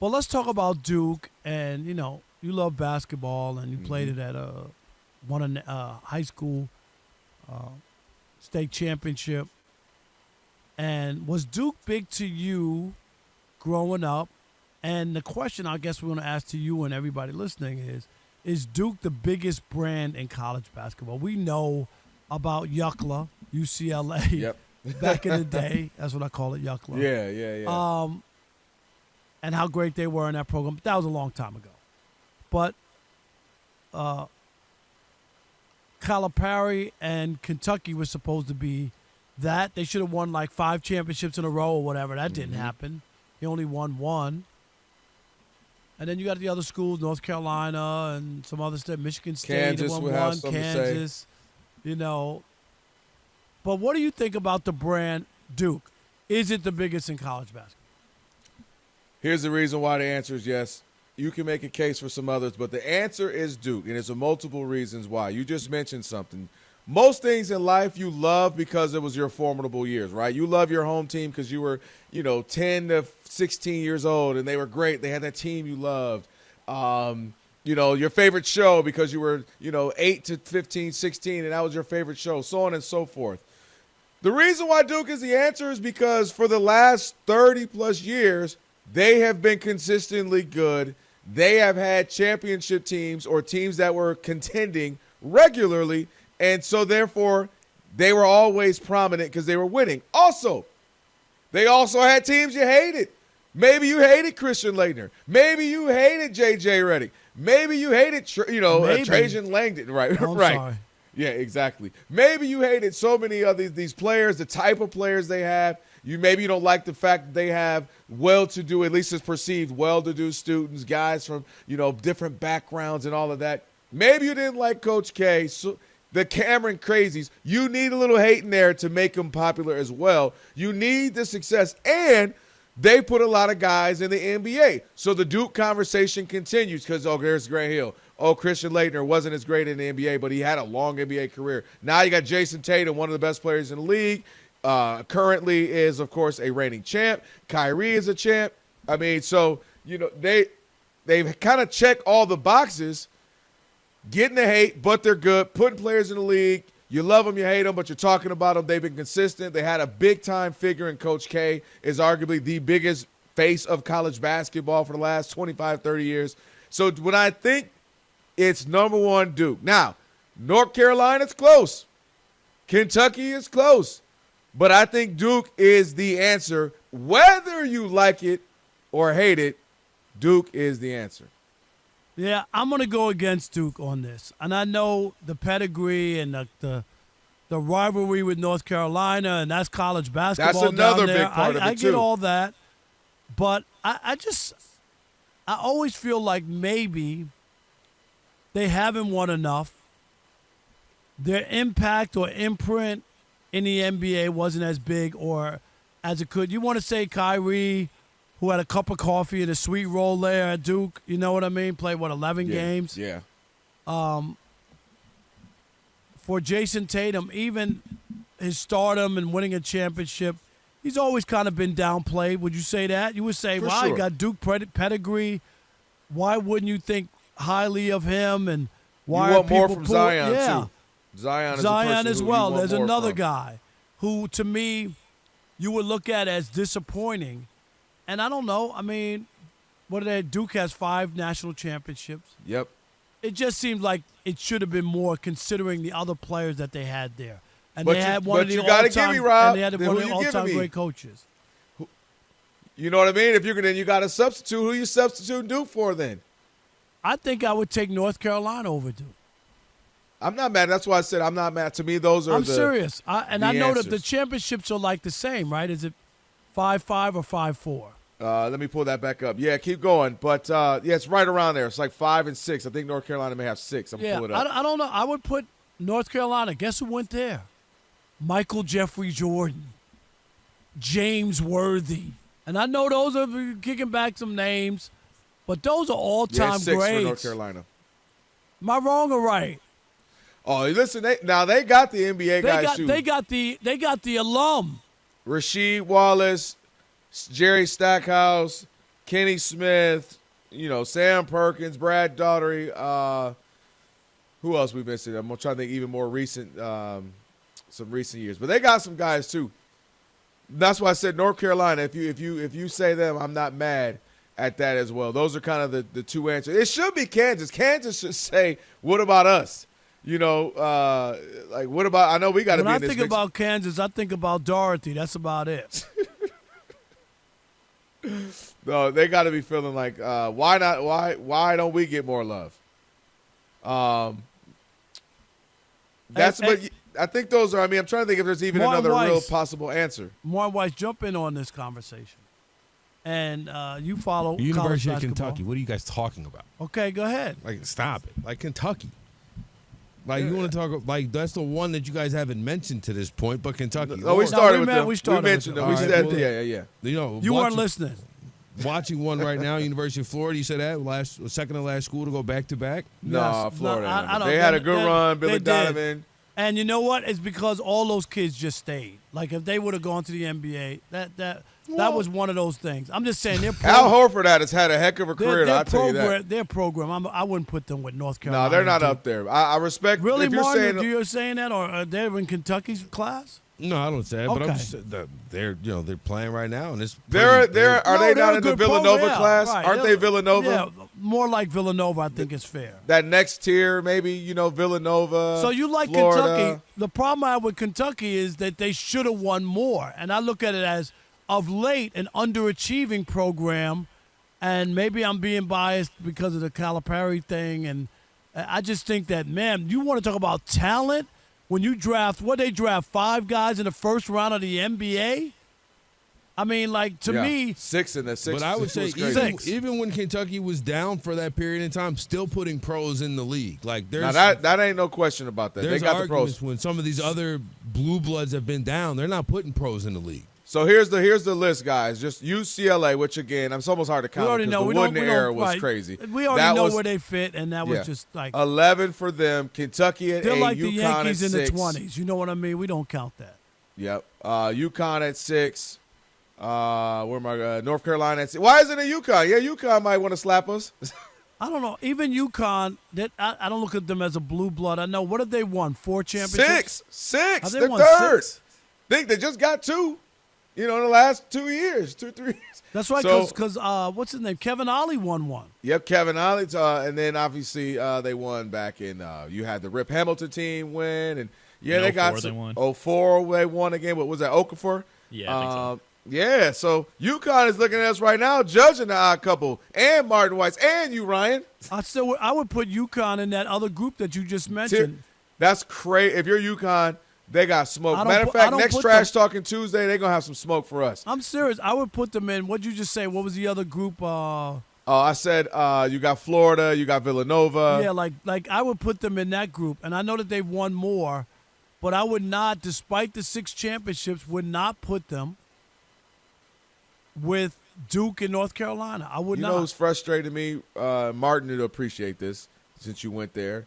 But let's talk about Duke, and you love basketball, and you played it at won a high school state championship. And was Duke big to you growing up? And the question I guess we're going to ask to you and everybody listening is Duke the biggest brand in college basketball? We know about Yuckla, UCLA, Yep. back in the day. That's what I call it, Yuckla. Yeah. And how great they were in that program. That was a long time ago. But Calipari and Kentucky was supposed to be that. They should have won like 5 championships in a row or whatever. That didn't happen. He only won 1. And then you got the other schools, North Carolina and some other stuff, Michigan State Kansas won would have 1, something to Kansas, But what do you think about the brand Duke? Is it the biggest in college basketball? Here's the reason why the answer is yes. You can make a case for some others, but the answer is Duke, and there's multiple reasons why. You just mentioned something. Most things in life you love because it was your formidable years, right? You love your home team because you were, 10 to 16 years old, and they were great. They had that team you loved. Your favorite show because you were, 8 to 15, 16, and that was your favorite show, so on and so forth. The reason why Duke is the answer is because for the last 30-plus years, they have been consistently good. They have had championship teams or teams that were contending regularly, and so therefore they were always prominent because they were winning. Also, they also had teams you hated. Maybe you hated Christian Laettner. Maybe you hated J.J. Redick. Maybe you hated, Trajan Langdon. Right, I'm right. sorry. Yeah, exactly. Maybe you hated so many of these players, the type of players they have. Maybe you don't like the fact that they have well-to-do, at least it's perceived, well-to-do students, guys from, different backgrounds and all of that. Maybe you didn't like Coach K, so the Cameron Crazies. You need a little hate in there to make them popular as well. You need the success, and they put a lot of guys in the NBA. So the Duke conversation continues because, there's Grant Hill. Christian Laettner wasn't as great in the NBA, but he had a long NBA career. Now you got Jason Tatum, one of the best players in the league. Currently is, of course, a reigning champ. Kyrie is a champ. I mean, so, they've kind of checked all the boxes, getting the hate, but they're good, putting players in the league. You love them, you hate them, but you're talking about them. They've been consistent. They had a big-time figure in Coach K, is arguably the biggest face of college basketball for the last 25, 30 years. So when I think it's number one, Duke. Now, North Carolina's close. Kentucky is close. But I think Duke is the answer. Whether you like it or hate it, Duke is the answer. Yeah, I'm going to go against Duke on this. And I know the pedigree and the rivalry with North Carolina, and that's college basketball. That's another down there. big part of it, I too. get all that. But I always feel like maybe they haven't won enough. Their impact or imprint in the NBA wasn't as big or as it could. You want to say Kyrie, who had a cup of coffee and a sweet roll there at Duke, you know what I mean? Played, 11 games? Yeah. For Jason Tatum, even his stardom and winning a championship, he's always kind of been downplayed. Would you say that? You would say, For wow, sure. he got Duke pedigree. Why wouldn't you think highly of him? And why You want are more people from Zion, yeah. too. Zion is Zion a person as who well. you want There's more another from. guy who, to me, you would look at as disappointing. And I don't know. I mean, Duke has 5 national championships. Yep. It just seems like it should have been more considering the other players that they had there. And But they you- had one but of the you gotta give all-time, me, Rob, and they had then one who of the you giving all-time me? great coaches. You know what I mean? If you're gonna, you got to substitute. Who you substituting Duke for then? I think I would take North Carolina over Duke. I'm not mad. That's why I said I'm not mad. To me, those are I'm the serious. I know that the answers. championships are like the same, right? Is it 5-5 or 5-4? Let me pull that back up. Yeah, keep going. But, it's right around there. It's like 5 and 6. I think North Carolina may have 6. I'm Yeah, pulling it up. I don't know. I would put North Carolina. Guess who went there? Michael Jeffrey Jordan, James Worthy. And I know those are kicking back some names, but those are all-time 6 greats. for North Carolina. Am I wrong or right? Oh, listen, they got the NBA guys too. They got the alum. Rasheed Wallace, Jerry Stackhouse, Kenny Smith, Sam Perkins, Brad Daugherty. Who else we missing? I'm trying to think even more recent, some recent years. But they got some guys too. That's why I said North Carolina. If you say them, I'm not mad at that as well. Those are kind of the two answers. It should be Kansas. Kansas should say, "What about us?" What about? I know we got to be in this. When I think about Kansas, I think about Dorothy. That's about it. No, they got to be feeling like, why not? Why don't we get more love? I think those are. I mean, I'm trying to think if there's even another real possible answer. Martin Weiss, jump in on this conversation, and you follow University of basketball. Kentucky. What are you guys talking about? Okay, go ahead. Like, stop it. Like Kentucky. Like, you want to talk, like, that's the one that you guys haven't mentioned to this point, but Kentucky. No, we started with them. We mentioned them. We said, yeah. You weren't listening. Watching one right now, University of Florida, you said that, second to last school to go back-to-back? No, Florida. I don't, they had a good run, Billy Donovan. And you know what? It's because all those kids just stayed. Like, if they would have gone to the NBA, that was one of those things. I'm just saying. Al Horford has had a heck of a career, I'll tell you that. Their program, I wouldn't put them with North Carolina. No, they're not up there. I respect. Really, if you're Martin, saying, you're saying that, or are they in Kentucky's class? No, I don't say it, but I'm just they're playing right now, and it's are they not in the Villanova class? Right. Aren't they Villanova? Yeah, more like Villanova. I think is fair. That next tier, maybe Villanova. So you like Florida. Kentucky? The problem I have with Kentucky is that they should have won more, and I look at it as of late an underachieving program, and maybe I'm being biased because of the Calipari thing, and I just think that, man, you want to talk about talent. When you draft, they draft 5 guys in the first round of the NBA? I mean, like, to me. 6 in the 6. But I would say even when Kentucky was down for that period of time, still putting pros in the league. Like, there's that ain't no question about that. They got the pros. When some of these other blue bloods have been down, they're not putting pros in the league. So here's the list, guys. Just UCLA, which again, it's almost hard to count because the Wooden era was crazy. We already know where they fit, and that was just like 11 for them. Kentucky at 8, they're like UConn the Yankees at 6. in the 20s. You know what I mean? We don't count that. Yep. UConn at 6. Where am I? North Carolina at 6. Why isn't it UConn? Yeah, UConn might want to slap us. I don't know. Even UConn, I don't look at them as a blue blood. I know. What have they won? 4 championships? 6. They They're won third. 6? Think they just got 2. In the last 2 years, 3 years. That's right, because what's his name? Kevin Ollie won one. Yep, Kevin Ollie. And then obviously they won back in. You had the Rip Hamilton team win, and they got some. 04 they won again. What was that? Okafor? Yeah, I think so. Yeah, so UConn is looking at us right now, judging the odd couple, and Martin Weiss, and you, Ryan. I would put UConn in that other group that you just mentioned. That's crazy. If you're UConn. They got smoke. Matter of fact, next Trash Talking Tuesday, they're going to have some smoke for us. I'm serious. I would put them in. What'd you just say? What was the other group? I said you got Florida, you got Villanova. Yeah, like I would put them in that group. And I know that they've won more, but I would not, despite the 6 championships, would not put them with Duke and North Carolina. I would not. You know who's frustrated me? Martin would appreciate this since you went there.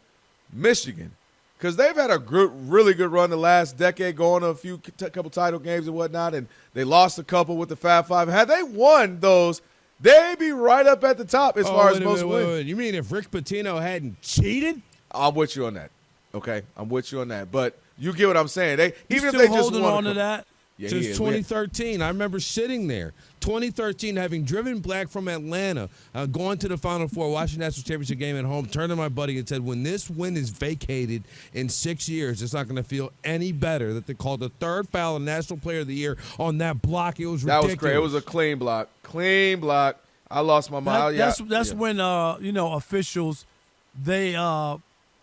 Michigan. Because they've had a really good run the last decade, going to a couple title games and whatnot, and they lost a couple with the Fab Five. Had they won those, they'd be right up at the top as far as most wins. You mean if Rick Pitino hadn't cheated? I'm with you on that. Okay, I'm with you on that. But you get what I'm saying. Even if still they just holding won on to that. Yeah, since 2013. I remember sitting there. 2013, having driven black from Atlanta, going to the Final Four, watching the National Championship game at home, turned to my buddy and said, when this win is vacated in 6 years, it's not going to feel any better that they called the third foul and National Player of the Year on that block. It was ridiculous. That was great. It was a clean block. Clean block. I lost my mind. That's when, officials, they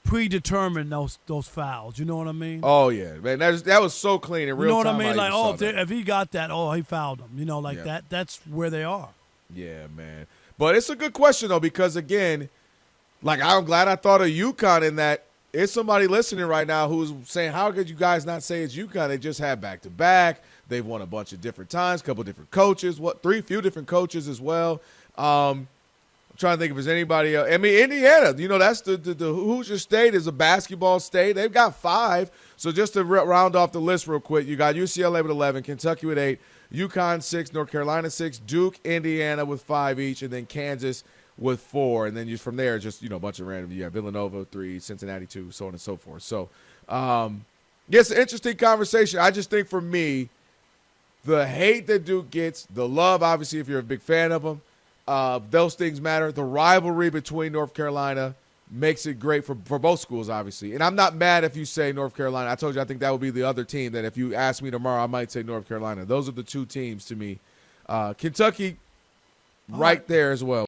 predetermine those fouls. You know what I mean? Oh, yeah. Man, that was so clean in real time. You know what I mean? Like, if he got that, he fouled him. That. That's where they are. Yeah, man. But it's a good question, though, because, again, like, I'm glad I thought of UConn in that. It's somebody listening right now who's saying, how could you guys not say it's UConn? They just had back-to-back. They've won a bunch of different times, a couple different coaches, few different coaches as well. Trying to think if there's anybody else. I mean, Indiana, that's the Hoosier State is a basketball state. They've got 5. So just to round off the list real quick, you got UCLA with 11, Kentucky with 8, UConn 6, North Carolina 6, Duke, Indiana with 5 each, and then Kansas with 4. And then you from there, just, a bunch of random. You have Villanova 3, Cincinnati 2, so on and so forth. So, it's an interesting conversation. I just think for me, the hate that Duke gets, the love, obviously, if you're a big fan of them, those things matter. The rivalry between North Carolina makes it great for both schools, obviously. And I'm not mad if you say North Carolina. I told you I think that would be the other team that if you ask me tomorrow, I might say North Carolina. Those are the two teams to me. Kentucky right there as well.